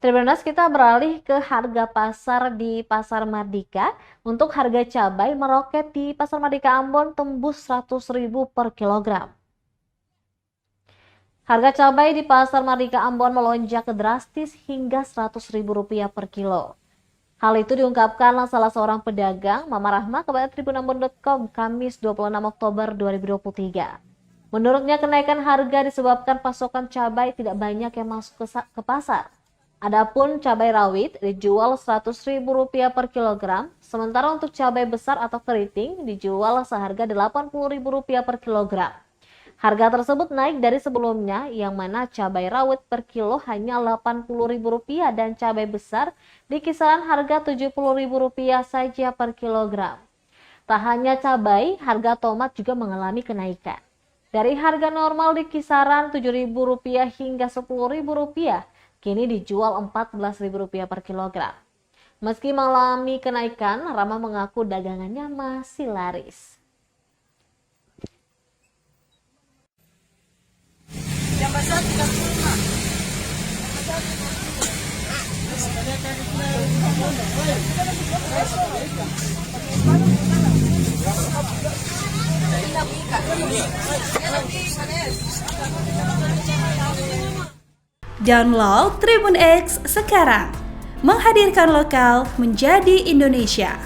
Tribuners, kita beralih ke harga pasar di Pasar Mardika. Untuk harga cabai meroket di Pasar Mardika Ambon tembus Rp100.000 per kilogram. Harga cabai di Pasar Mardika Ambon melonjak drastis hingga Rp100.000 per kilo. Hal itu diungkapkan salah seorang pedagang, Mama Rahma, kepada tribunambon.com Kamis 26 Oktober 2023. Menurutnya, kenaikan harga disebabkan pasokan cabai tidak banyak yang masuk ke pasar. Adapun cabai rawit dijual Rp100.000 per kilogram, sementara untuk cabai besar atau keriting dijual seharga Rp80.000 per kilogram. Harga tersebut naik dari sebelumnya, yang mana cabai rawit per kilo hanya Rp80.000 dan cabai besar di kisaran harga Rp70.000 saja per kilogram. Tak hanya cabai, harga tomat juga mengalami kenaikan. Dari harga normal di kisaran Rp7.000 hingga Rp10.000, kini dijual Rp14.000 per kilogram. Meski mengalami kenaikan, Rama mengaku dagangannya masih laris. Yang besar 35. Download Tribun X sekarang, menghadirkan lokal menjadi Indonesia.